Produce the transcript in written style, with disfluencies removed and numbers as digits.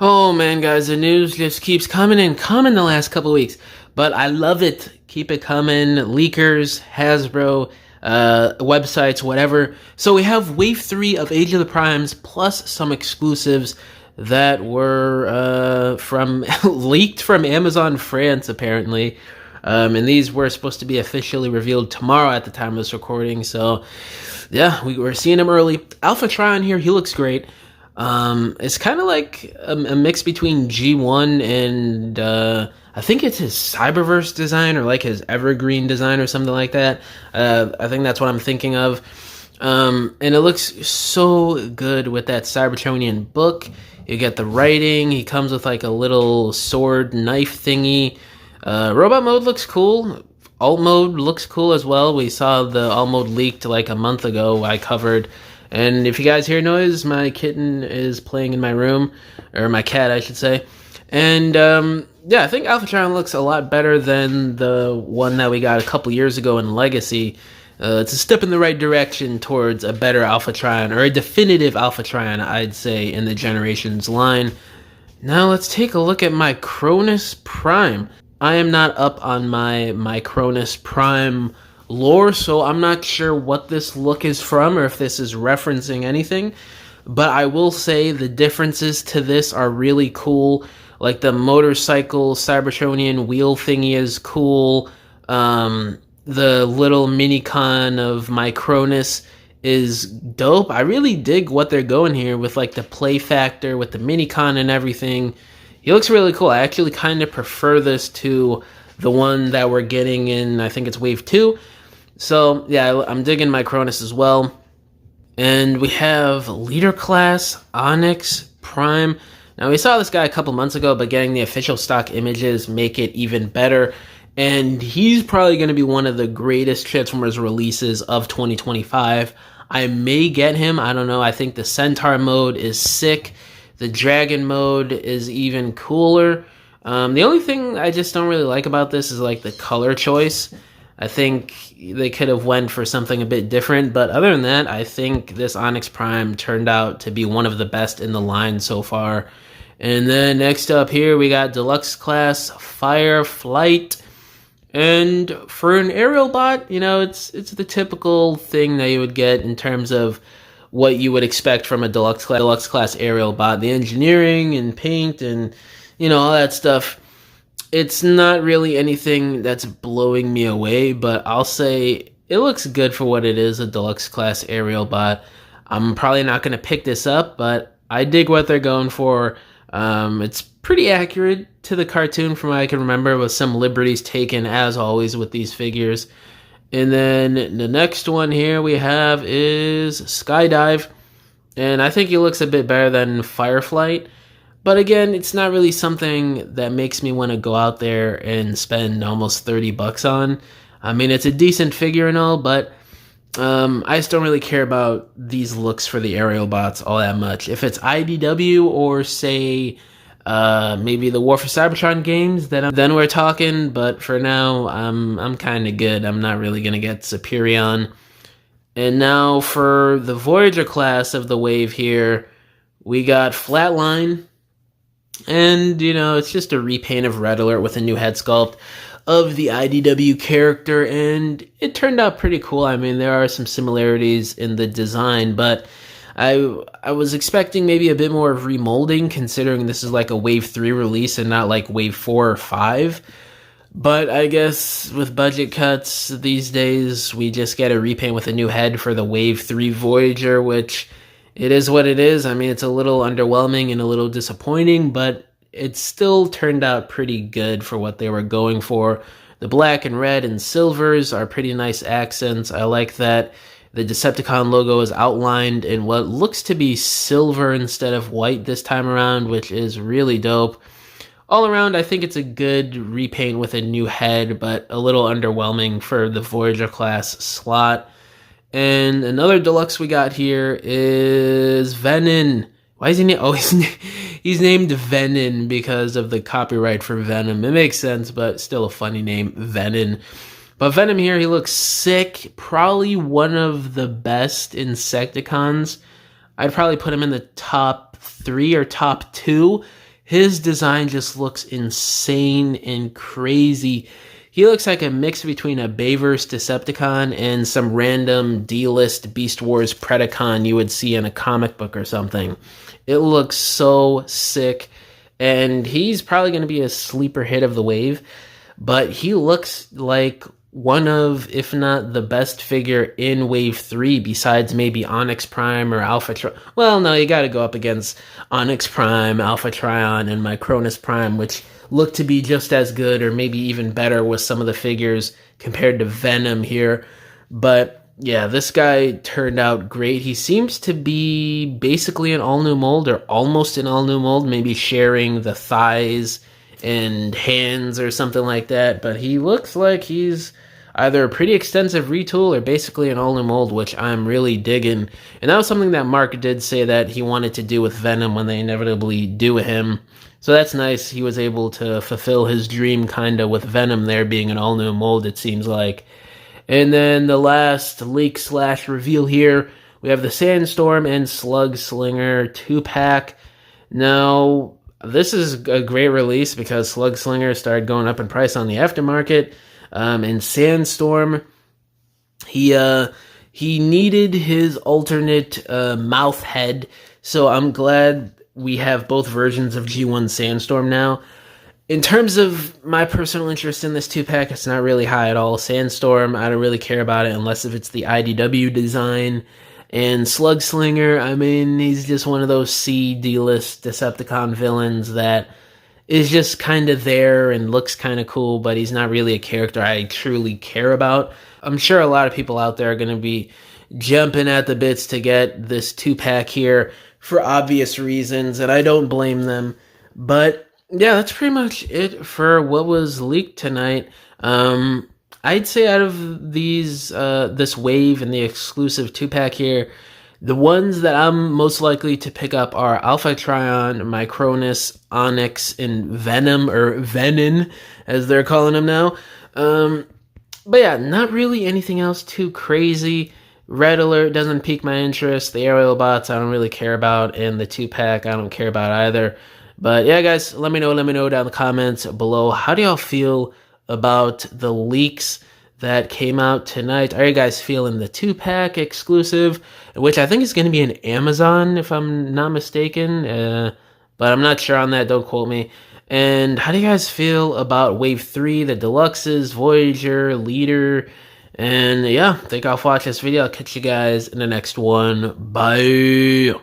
Oh man, guys, the news just keeps coming and coming the last couple weeks, but I love it. Keep it coming. Leakers, Hasbro, websites, whatever. So we have Wave 3 of Age of the Primes plus some exclusives that were from leaked from Amazon France, apparently. And these were supposed to be officially revealed tomorrow at the time of this recording. So, yeah, we're seeing him early. Alpha Trion here, he looks great. It's kind of like a mix between G1 and I think it's his Cyberverse design or like his Evergreen design or something like that. I think that's what I'm thinking of. And it looks so good with that Cybertronian book. You get the writing. He comes with like a little sword knife thingy. Robot mode looks cool. Alt mode looks cool as well. We saw the alt mode leaked like a month ago. I covered. And if you guys hear noise, my kitten is playing in my room, or my cat, I should say. And yeah, I think Alpha Trion looks a lot better than the one that we got a couple years ago in Legacy. It's a step in the right direction towards a better Alpha Trion, or a definitive Alpha Trion, I'd say, in the Generations line. Now let's take a look at Micronis Prime. I am not up on my Micronis Prime lore, so I'm not sure what this look is from or if this is referencing anything, but I will say the differences to this are really cool. Like the motorcycle Cybertronian wheel thingy is cool. The little minicon of Micronis is dope. I really dig what they're going here with like the play factor with the minicon and everything. He looks really cool. I actually kind of prefer this to the one that we're getting in, I think it's Wave 2. So, yeah, I'm digging Micronis as well. And we have Leader Class, Onyx Prime. Now, we saw this guy a couple months ago, but getting the official stock images make it even better. And he's probably going to be one of the greatest Transformers releases of 2025. I may get him. I don't know. I think the Centaur mode is sick. The Dragon mode is even cooler. The only thing I just don't really like about this is like the color choice. I think they could have went for something a bit different, but other than that, I think this Onyx Prime turned out to be one of the best in the line so far. And then next up here, we got Deluxe Class Firefight. And for an aerial bot, you know, it's the typical thing that you would get in terms of what you would expect from a Deluxe Class aerial bot. The engineering and paint and, you know, all that stuff. It's not really anything that's blowing me away, but I'll say it looks good for what it is, a Deluxe Class aerial bot. I'm probably not going to pick this up, but I dig what they're going for. It's pretty accurate to the cartoon from what I can remember, with some liberties taken, as always, with these figures. And then the next one here we have is Skydive, and I think he looks a bit better than Firefight. But again, it's not really something that makes me want to go out there and spend almost $30 on. I mean, it's a decent figure and all, but I just don't really care about these looks for the aerial bots all that much. If it's IDW or say maybe the War for Cybertron games, then we're talking. But for now, I'm kind of good. I'm not really gonna get Superion. And now for the Voyager class of the wave here, we got Flatline. And, you know, it's just a repaint of Red Alert with a new head sculpt of the IDW character, and it turned out pretty cool. I mean, there are some similarities in the design, but I was expecting maybe a bit more of remolding, considering this is like a Wave 3 release and not like Wave 4 or 5. But I guess with budget cuts these days, we just get a repaint with a new head for the Wave 3 Voyager, which... it is what it is. I mean, it's a little underwhelming and a little disappointing, but it still turned out pretty good for what they were going for. The black and red and silvers are pretty nice accents. I like that the Decepticon logo is outlined in what looks to be silver instead of white this time around, which is really dope. All around, I think it's a good repaint with a new head, but a little underwhelming for the Voyager class slot. And another deluxe we got here is Venom. Why is he named? Oh, he's named Venom because of the copyright for Venom. It makes sense, but still a funny name, Venom. But Venom here, he looks sick. Probably one of the best Insecticons. I'd probably put him in the top 3 or top 2. his design just looks insane and crazy. He looks like a mix between a Bayverse Decepticon and some random D-list Beast Wars Predacon you would see in a comic book or something. It looks so sick, and he's probably going to be a sleeper hit of the wave, but he looks like one of, if not the best figure in Wave 3, besides maybe Onyx Prime or Alpha Trion. Well, no, you got to go up against Onyx Prime, Alpha Trion, and Micronis Prime, which look to be just as good or maybe even better with some of the figures compared to Venom here. But yeah, this guy turned out great. He seems to be basically an all-new mold, or almost an all-new mold, maybe sharing the thighs and hands or something like that. But he looks like he's either a pretty extensive retool or basically an all-new mold, which I'm really digging. And that was something that Mark did say that he wanted to do with Venom when they inevitably do him. So that's nice. He was able to fulfill his dream kind of with Venom there being an all-new mold, it seems like. And then the last leak/reveal here, we have the Sandstorm and SLUGSLINGER 2-pack. Now, this is a great release because SLUGSLINGER started going up in price on the aftermarket. And Sandstorm, he needed his alternate mouth head, so I'm glad we have both versions of G1 Sandstorm now. In terms of my personal interest in this 2-pack, it's not really high at all. Sandstorm, I don't really care about it unless if it's the IDW design. And SLUGSLINGER, I mean, he's just one of those C-D-list Decepticon villains that is just kind of there and looks kind of cool, but he's not really a character I truly care about. I'm sure a lot of people out there are going to be jumping at the bits to get this 2-pack here for obvious reasons, and I don't blame them. But yeah, that's pretty much it for what was leaked tonight. I'd say out of these, this wave and the exclusive 2-pack here, the ones that I'm most likely to pick up are Alpha Trion, Micronis, Onyx, and Venom, or Venom, as they're calling him now. But yeah, not really anything else too crazy. Red Alert doesn't pique my interest. The aerial bots I don't really care about, and the 2-pack I don't care about either. But yeah, guys, let me know down in the comments below. How do y'all feel about the leaks that came out tonight? Are you guys feeling the 2-pack exclusive, which I think is going to be an Amazon, if I'm not mistaken, but I'm not sure on that, don't quote me. And how do you guys feel about Wave 3, the Deluxes, Voyager, Leader? And yeah, thank y'all for watching this video. I'll catch you guys in the next one. Bye!